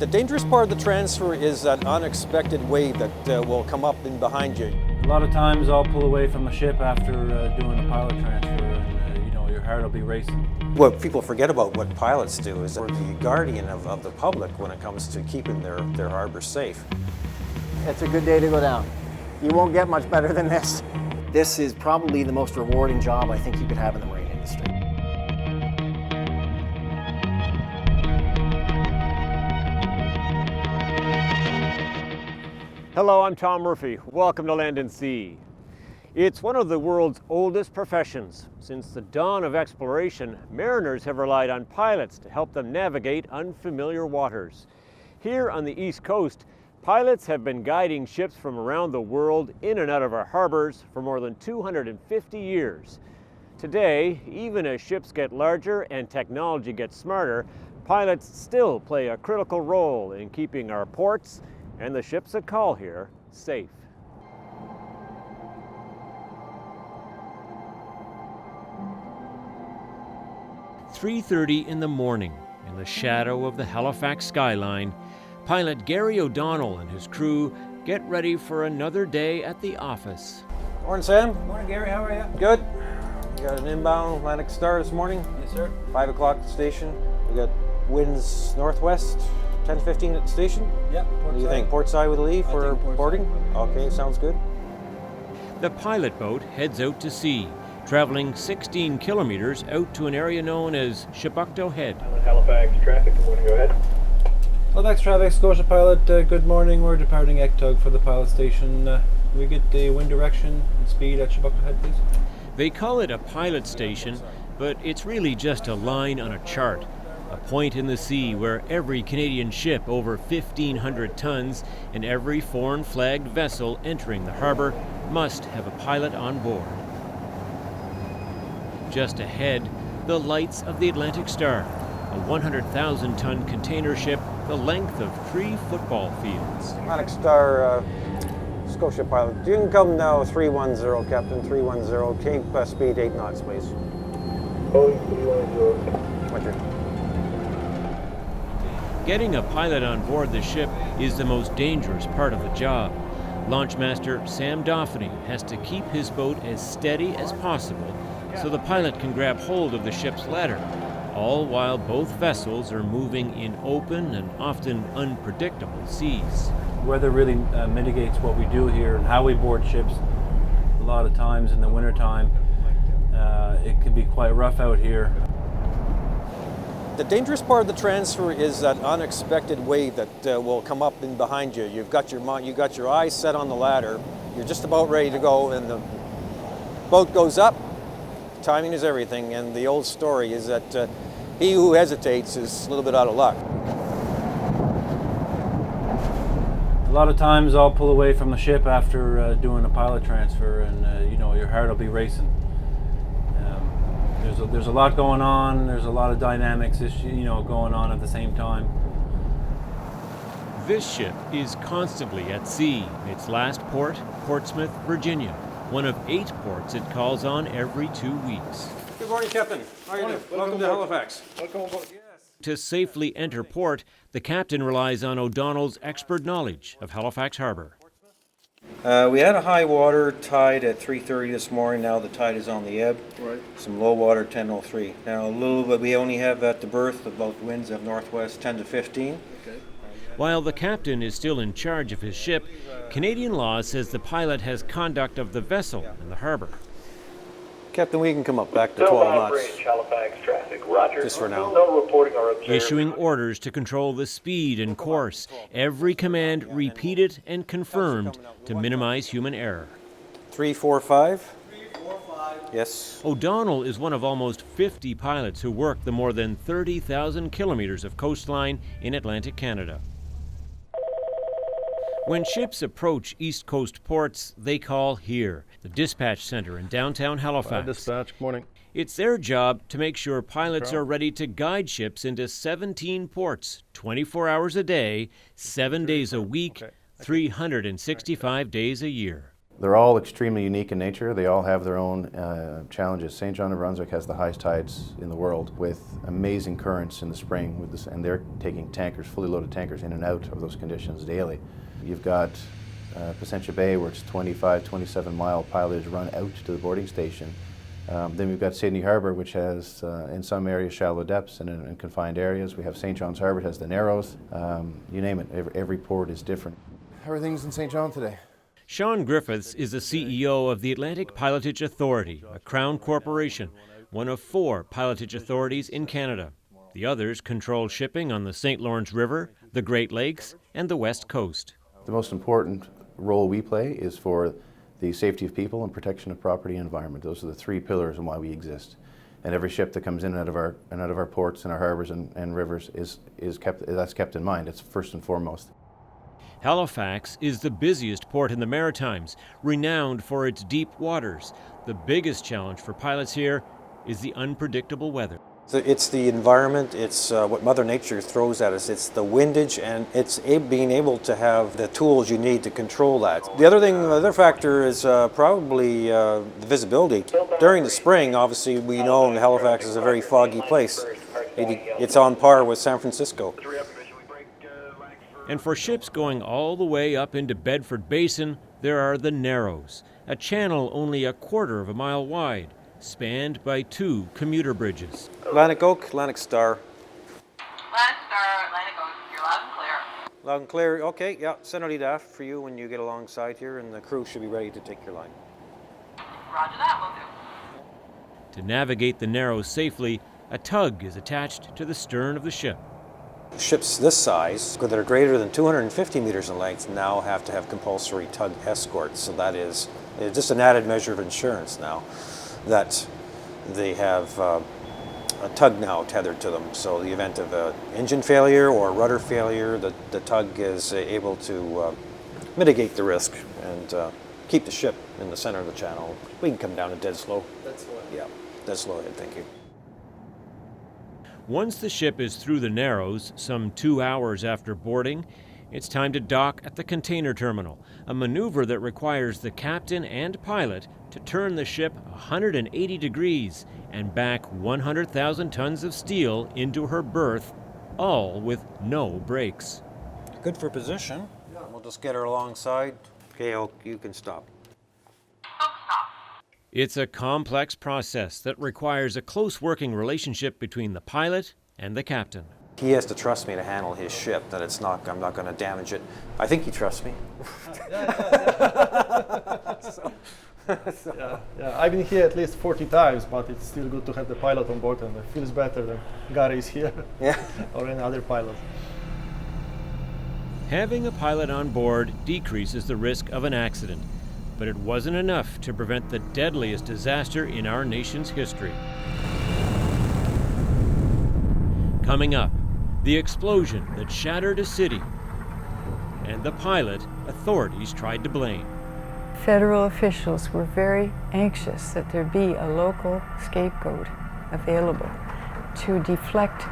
The dangerous part of the transfer is that unexpected wave that will come up in behind you. A lot of times I'll pull away from the ship after doing a pilot transfer and your heart will be racing. What people forget about what pilots do is they're the guardian of the public when it comes to keeping their harbor safe. It's a good day to go down. You won't get much better than this. This is probably the most rewarding job I think you could have in the marine industry. Hello, I'm Tom Murphy. Welcome to Land and Sea. It's one of the world's oldest professions. Since the dawn of exploration, mariners have relied on pilots to help them navigate unfamiliar waters. Here on the East Coast, pilots have been guiding ships from around the world in and out of our harbors for more than 250 years. Today, even as ships get larger and technology gets smarter, pilots still play a critical role in keeping our ports and the ships that call here safe. "3:30 in the morning, in the shadow of the Halifax skyline, pilot Gary O'Donnell and his crew get ready for another day at the office. Morning, Sam. Morning, Gary. How are you? Good. We got an inbound Atlantic Star this morning. Yes, sir. 5 o'clock at the station. We got winds northwest, 10-15 at the station. Yeah. What do you think? Port side with a leaf or boarding? Okay, sounds good. The pilot boat heads out to sea, traveling 16 kilometers out to an area known as Chebucto Head. Halifax traffic, good morning, go ahead. Halifax traffic, Scotia pilot, good morning. We're departing Ectug for the pilot station. Can we get the wind direction and speed at Chebucto Head, please? They call it a pilot station, but it's really just a line on a chart. A point in the sea where every Canadian ship over 1,500 tons and every foreign-flagged vessel entering the harbor must have a pilot on board. Just ahead, the lights of the Atlantic Star, a 100,000-ton container ship the length of 3 football fields. Atlantic Star, Scotia pilot. You can come now, 310, Captain, 310. Cape speed 8 knots, please. Boeing 310. Roger. Getting a pilot on board the ship is the most dangerous part of the job. Launchmaster Sam Dauphiney has to keep his boat as steady as possible so the pilot can grab hold of the ship's ladder, all while both vessels are moving in open and often unpredictable seas. Weather really mitigates what we do here and how we board ships. A lot of times in the wintertime, it can be quite rough out here. The dangerous part of the transfer is that unexpected wave that will come up in behind you. You've got your eyes set on the ladder. You're just about ready to go, and the boat goes up. Timing is everything, and the old story is that he who hesitates is a little bit out of luck. A lot of times I'll pull away from the ship after doing a pilot transfer and your heart will be racing. There's a lot going on, there's a lot of dynamics going on at the same time. This ship is constantly at sea. Its last port, Portsmouth, Virginia, one of 8 ports it calls on every 2 weeks. Good morning, Captain. How are you doing? Welcome to Halifax. To safely enter port, the captain relies on O'Donnell's expert knowledge of Halifax Harbour. We had a high water tide at 3:30 this morning. Now the tide is on the ebb. Right. Some low water, 10:03. Now a little bit, we only have at the berth about winds of northwest 10 to 15. Okay. While the captain is still in charge of his ship, Canadian law says the pilot has conduct of the vessel in the harbour. Captain, we can come up back to 12 knots. Range, Halifax traffic, roger. Just for now. No reporting or observed. Issuing orders to control the speed and course, every command repeated and confirmed to minimize human error. 345. Yes. O'Donnell is one of almost 50 pilots who work the more than 30,000 kilometers of coastline in Atlantic Canada. When ships approach East Coast ports, they call here, the dispatch center in downtown Halifax. Dispatch, good morning. It's their job to make sure pilots are ready to guide ships into 17 ports, 24 hours a day, 7 days a week, 365 days a year. They're all extremely unique in nature. They all have their own challenges. St. John of Brunswick has the highest tides in the world with amazing currents in the spring, and they're taking tankers, fully loaded tankers, in and out of those conditions daily. You've got Placentia Bay, where it's 25, 27-mile pilotage run out to the boarding station. Then we've got Sydney Harbour, which has, in some areas, shallow depths and in confined areas. We have St. John's Harbour, it has the narrows. You name it, every port is different. How are things in St. John today? Sean Griffiths is the CEO of the Atlantic Pilotage Authority, a Crown corporation, one of 4 pilotage authorities in Canada. The others control shipping on the St. Lawrence River, the Great Lakes, and the West Coast. The most important role we play is for the safety of people and protection of property and environment. Those are the 3 pillars in why we exist. And every ship that comes in and out of our ports and our harbors and rivers that's kept in mind. It's first and foremost. Halifax is the busiest port in the Maritimes, renowned for its deep waters. The biggest challenge for pilots here is the unpredictable weather. So it's the environment, it's what Mother Nature throws at us, it's the windage, and it's being able to have the tools you need to control that. The other factor is probably the visibility. During the spring, obviously, we know Halifax is a very foggy place. It's on par with San Francisco. And for ships going all the way up into Bedford Basin, there are the Narrows, a channel only a quarter of a mile wide, spanned by 2 commuter bridges. Atlantic Oak, Atlantic Star. Atlantic Star, Atlantic Oak, you're loud and clear. Loud and clear, okay, yeah, send out EDAF for you when you get alongside here, and the crew should be ready to take your line. Roger that, will do. To navigate the Narrows safely, a tug is attached to the stern of the ship. Ships this size, that are greater than 250 meters in length, now have to have compulsory tug escorts. So that is just an added measure of insurance now, that they have a tug now tethered to them. So the event of an engine failure or rudder failure, the tug is able to mitigate the risk and keep the ship in the center of the channel. We can come down to dead slow. Dead slow. Yeah, dead slow ahead, thank you. Once the ship is through the Narrows, some 2 hours after boarding, it's time to dock at the container terminal, a maneuver that requires the captain and pilot to turn the ship 180 degrees and back 100,000 tons of steel into her berth, all with no brakes. Good for position. We'll just get her alongside. Okay, you can stop. It's a complex process that requires a close working relationship between the pilot and the captain. He has to trust me to handle his ship, that I'm not going to damage it. I think he trusts me. Yeah, I've been here at least 40 times, but it's still good to have the pilot on board, and it feels better than Gary is here or any other pilot. Having a pilot on board decreases the risk of an accident, but it wasn't enough to prevent the deadliest disaster in our nation's history. Coming up, the explosion that shattered a city, and the pilot authorities tried to blame. Federal officials were very anxious that there be a local scapegoat available to deflect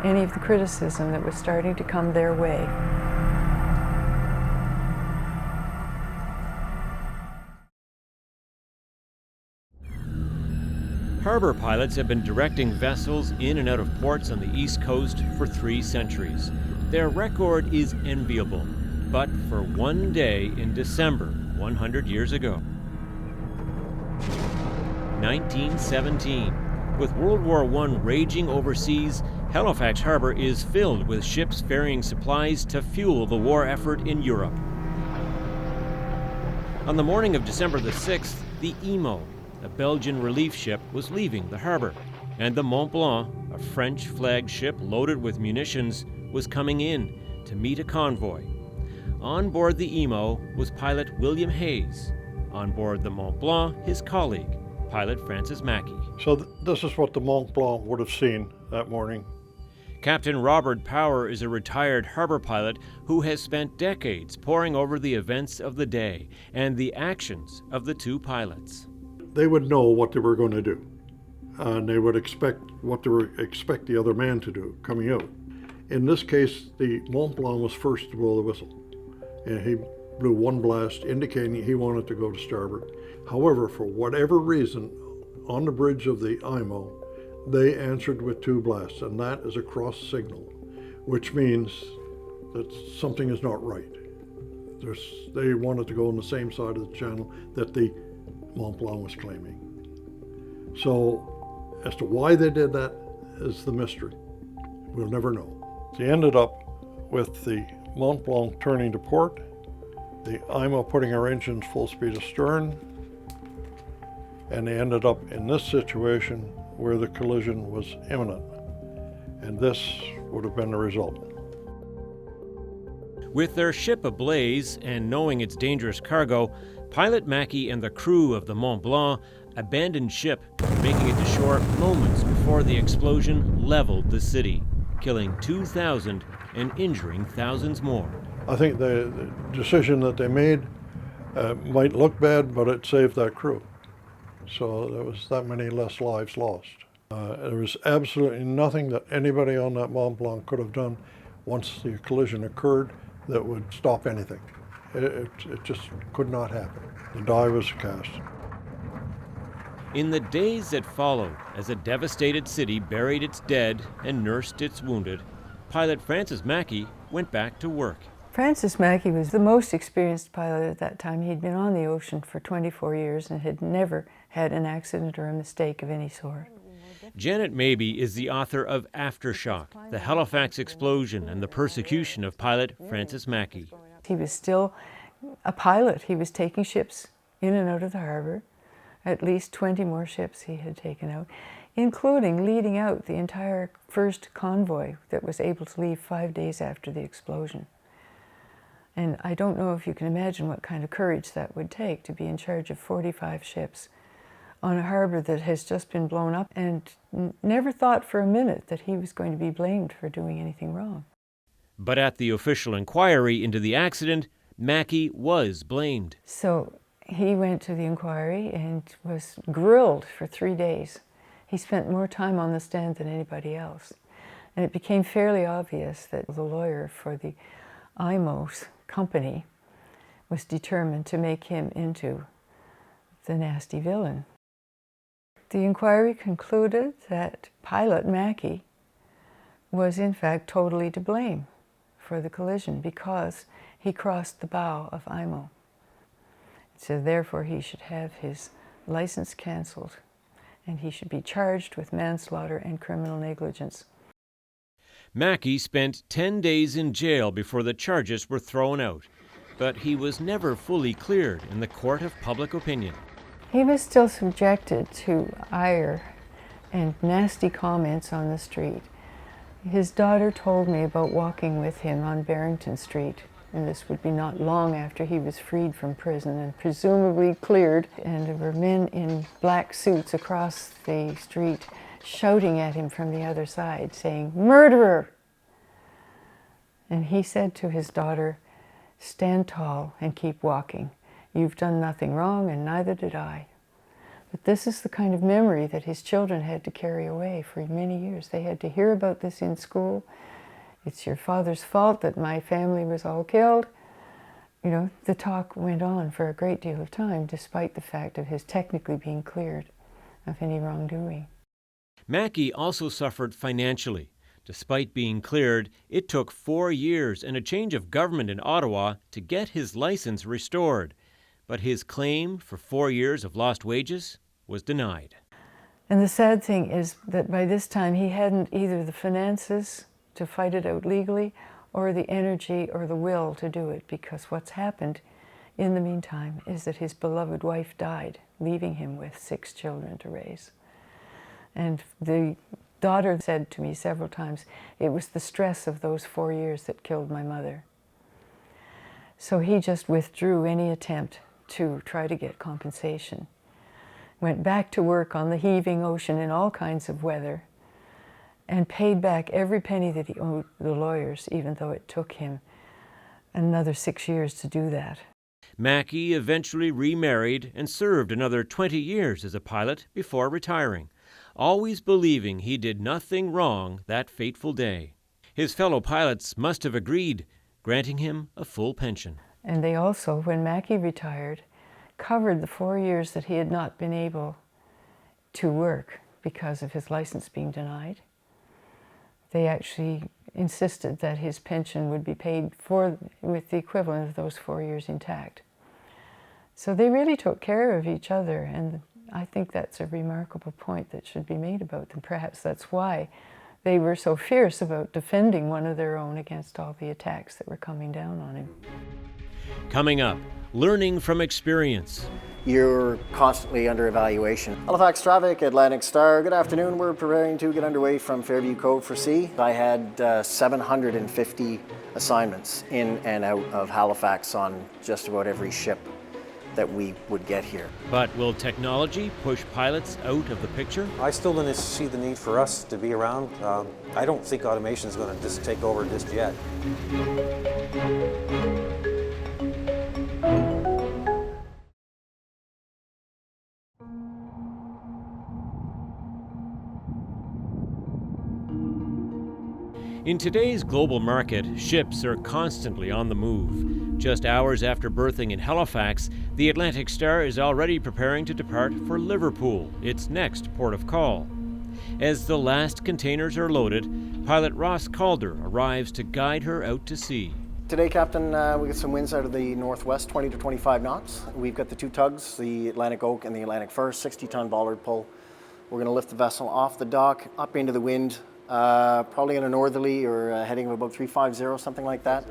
any of the criticism that was starting to come their way. Harbour pilots have been directing vessels in and out of ports on the East Coast for 3 centuries. Their record is enviable, but for one day in December 100 years ago. 1917. With World War I raging overseas, Halifax Harbour is filled with ships ferrying supplies to fuel the war effort in Europe. On the morning of December the 6th, the Emo, a Belgian relief ship, was leaving the harbour, and the Mont Blanc, a French flagged ship loaded with munitions, was coming in to meet a convoy. On board the Emo was pilot William Hayes. On board the Mont Blanc, his colleague, pilot Francis Mackey. So this is what the Mont Blanc would have seen that morning. Captain Robert Power is a retired harbour pilot who has spent decades poring over the events of the day and the actions of the 2 pilots. They would know what they were going to do, and they would expect the other man to do coming out. In this case, the Mont Blanc was first to blow the whistle, and he blew one blast indicating he wanted to go to starboard. However, for whatever reason, on the bridge of the IMO, they answered with 2 blasts, and that is a cross signal, which means that something is not right. They wanted to go on the same side of the channel that the Mont Blanc was claiming. So as to why they did that is the mystery. We'll never know. They ended up with the Mont Blanc turning to port, the IMO putting our engines full speed astern, and they ended up in this situation where the collision was imminent. And this would have been the result. With their ship ablaze and knowing its dangerous cargo, Pilot Mackey and the crew of the Mont Blanc abandoned ship, making it to shore moments before the explosion leveled the city, killing 2,000 and injuring thousands more. I think the decision that they made might look bad, but it saved that crew. So there was that many less lives lost. There was absolutely nothing that anybody on that Mont Blanc could have done once the collision occurred that would stop anything. It just could not happen. The die was cast. In the days that followed, as a devastated city buried its dead and nursed its wounded, pilot Francis Mackey went back to work. Francis Mackey was the most experienced pilot at that time. He'd been on the ocean for 24 years and had never had an accident or a mistake of any sort. Janet Mabey is the author of Aftershock, the Halifax explosion and the persecution of pilot Francis Mackey. He was still a pilot. He was taking ships in and out of the harbor, at least 20 more ships he had taken out, including leading out the entire first convoy that was able to leave 5 days after the explosion. And I don't know if you can imagine what kind of courage that would take to be in charge of 45 ships on a harbor that has just been blown up, and never thought for a minute that he was going to be blamed for doing anything wrong. But at the official inquiry into the accident, Mackey was blamed. So he went to the inquiry and was grilled for 3 days. He spent more time on the stand than anybody else. And it became fairly obvious that the lawyer for the IMO's company was determined to make him into the nasty villain. The inquiry concluded that pilot Mackey was in fact totally to blame for the collision because he crossed the bow of IMO. So therefore he should have his license canceled and he should be charged with manslaughter and criminal negligence. Mackey spent 10 days in jail before the charges were thrown out, but he was never fully cleared in the court of public opinion. He was still subjected to ire and nasty comments on the street. His daughter told me about walking with him on Barrington Street, and this would be not long after he was freed from prison and presumably cleared, and there were men in black suits across the street shouting at him from the other side, saying, "Murderer!" And he said to his daughter, "Stand tall and keep walking. You've done nothing wrong, and neither did I." But this is the kind of memory that his children had to carry away for many years. They had to hear about this in school. It's your father's fault that my family was all killed. You know, the talk went on for a great deal of time, despite the fact of his technically being cleared of any wrongdoing. Mackey also suffered financially. Despite being cleared, it took 4 years and a change of government in Ottawa to get his license restored. But his claim for 4 years of lost wages was denied. And the sad thing is that by this time he hadn't either the finances to fight it out legally or the energy or the will to do it, because what's happened in the meantime is that his beloved wife died, leaving him with 6 children to raise. And the daughter said to me several times, "It was the stress of those 4 years that killed my mother." So he just withdrew any attempt to try to get compensation. Went back to work on the heaving ocean in all kinds of weather and paid back every penny that he owed the lawyers, even though it took him another 6 years to do that. Mackey eventually remarried and served another 20 years as a pilot before retiring, always believing he did nothing wrong that fateful day. His fellow pilots must have agreed, granting him a full pension. And they also, when Mackie retired, covered the 4 years that he had not been able to work because of his license being denied. They actually insisted that his pension would be paid for with the equivalent of those 4 years intact. So they really took care of each other, and I think that's a remarkable point that should be made about them. Perhaps that's why they were so fierce about defending one of their own against all the attacks that were coming down on him. Coming up, learning from experience. You're constantly under evaluation. Halifax traffic, Atlantic Star, good afternoon. We're preparing to get underway from Fairview Cove for sea. I had 750 assignments in and out of Halifax on just about every ship that we would get here. But will technology push pilots out of the picture? I still don't see the need for us to be around. I don't think automation is going to just take over just yet. In today's global market, ships are constantly on the move. Just hours after berthing in Halifax, the Atlantic Star is already preparing to depart for Liverpool, its next port of call. As the last containers are loaded, pilot Ross Calder arrives to guide her out to sea. Today, Captain, we get some winds out of the northwest, 20 to 25 knots. We've got the two tugs, the Atlantic Oak and the Atlantic First, 60-ton bollard pull. We're going to lift the vessel off the dock, up into the wind, probably in a northerly or a heading of about 350, something like that.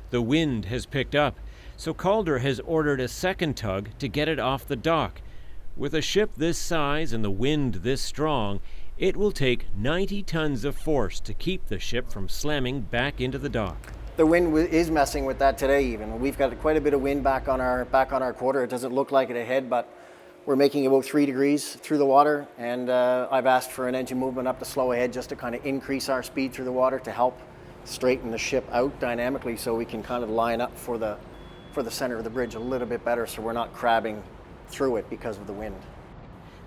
The wind has picked up, so Calder has ordered a second tug to get it off the dock. With a ship this size and the wind this strong, it will take 90 tons of force to keep the ship from slamming back into the dock. The wind is messing with that today even. We've got quite a bit of wind back on our quarter. It doesn't look like it ahead, but we're making about 3 degrees through the water, and I've asked for an engine movement up to slow ahead just to kind of increase our speed through the water to help straighten the ship out dynamically so we can kind of line up for the center of the bridge a little bit better so we're not crabbing through it because of the wind.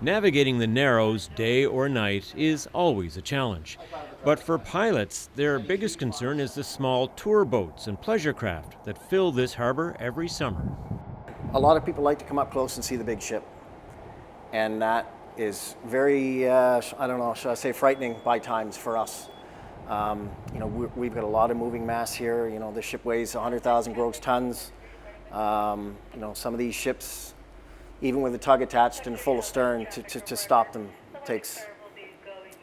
Navigating the Narrows day or night is always a challenge. But for pilots, their biggest concern is the small tour boats and pleasure craft that fill this harbor every summer. A lot of people like to come up close and see the big ship. And that is very, I don't know, should I say frightening by times for us. We've got a lot of moving mass here. The ship weighs 100,000 gross tons. Some of these ships, even with a tug attached and full astern, to stop them takes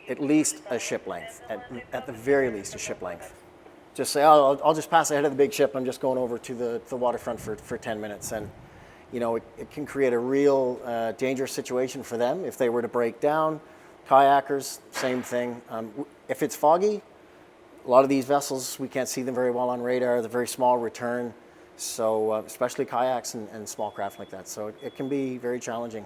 at least a ship length, at the very least a ship length. Just say, oh, I'll just pass ahead of the big ship, I'm just going over to the waterfront for 10 minutes. And it can create a real dangerous situation for them if they were to break down. Kayakers, same thing. If it's foggy, a lot of these vessels, we can't see them very well on radar. They're very small return, so especially kayaks and small craft like that. So it can be very challenging.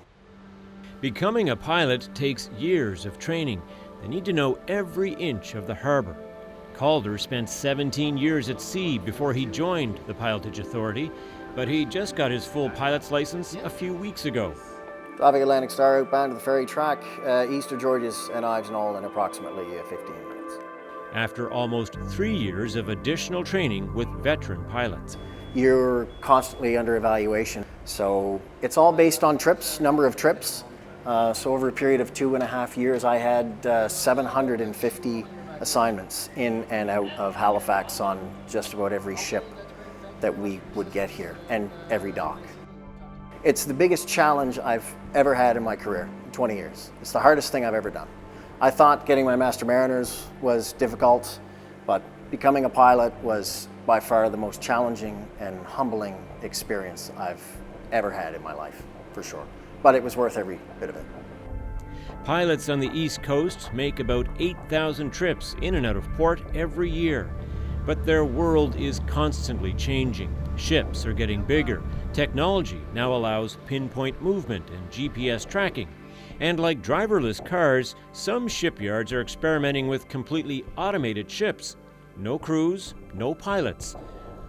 Becoming a pilot takes years of training. They need to know every inch of the harbor. Calder spent 17 years at sea before he joined the Pilotage Authority, but he just got his full pilot's license a few weeks ago. Driving Atlantic Star outbound to the ferry track, east of Georges and Ives and all in approximately 15 minutes. After almost 3 years of additional training with veteran pilots. You're constantly under evaluation. So it's all based on trips, number of trips. So over a period of 2.5 years, I had 750 assignments in and out of Halifax on just about every ship that we would get here and every dock. It's the biggest challenge I've ever had in my career, 20 years. It's the hardest thing I've ever done. I thought getting my Master Mariners was difficult, but becoming a pilot was by far the most challenging and humbling experience I've ever had in my life, for sure. But it was worth every bit of it. Pilots on the East Coast make about 8,000 trips in and out of port every year. But their world is constantly changing. Ships are getting bigger. Technology now allows pinpoint movement and GPS tracking. And like driverless cars, some shipyards are experimenting with completely automated ships. No crews, no pilots.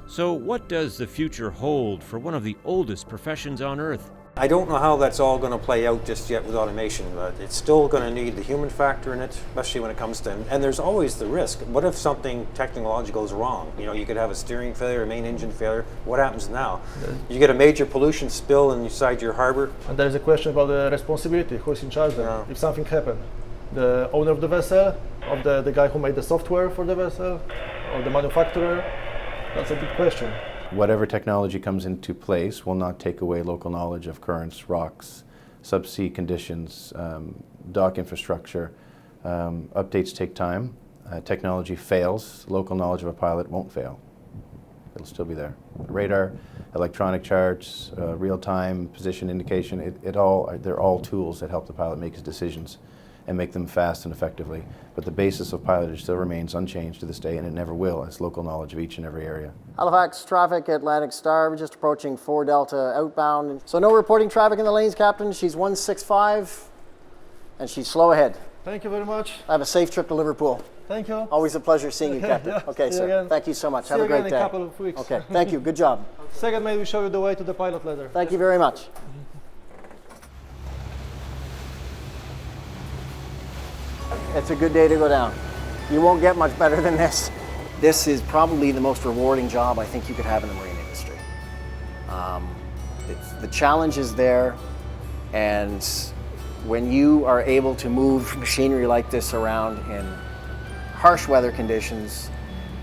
So what does the future hold for one of the oldest professions on Earth? I don't know how that's all going to play out just yet with automation, but it's still going to need the human factor in it, especially when it comes to, and there's always the risk. What if something technological goes wrong? You know, you could have a steering failure, a main engine failure. What happens now? You get a major pollution spill inside your harbor. And there is a question about the responsibility. Who's in charge then? Yeah. If something happened, the owner of the vessel, of the guy who made the software for the vessel, or the manufacturer? That's a big question. Whatever technology comes into place will not take away local knowledge of currents, rocks, subsea conditions, dock infrastructure. Updates take time. Technology fails. Local knowledge of a pilot won't fail. It'll still be there. Radar, electronic charts, real-time position indication, they're all tools that help the pilot make his decisions and make them fast and effectively. But the basis of pilotage still remains unchanged to this day, and it never will. It's local knowledge of each and every area. Halifax traffic, Atlantic Star, we're just approaching 4 Delta outbound. So no reporting traffic in the lanes, Captain. She's 165, and she's slow ahead. Thank you very much. Have a safe trip to Liverpool. Thank you. Always a pleasure seeing you, Captain. Yeah, Okay, see you sir. again. Thank you so much. See Have you a great again day. in a couple of weeks. Okay, thank you. Good job. Second, maybe we show you the way to the pilot ladder. Thank you very much. It's a good day to go down. You won't get much better than this. This is probably the most rewarding job I think you could have in the marine industry. The challenge is there, and when you are able to move machinery like this around in harsh weather conditions,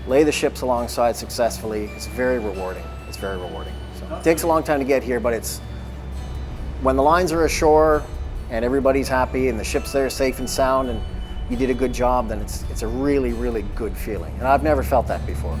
lay the ships alongside successfully, it's very rewarding. It's very rewarding. So, it takes a long time to get here, but it's when the lines are ashore and everybody's happy and the ship's there safe and sound and you did a good job, then it's a really, really good feeling. And I've never felt that before.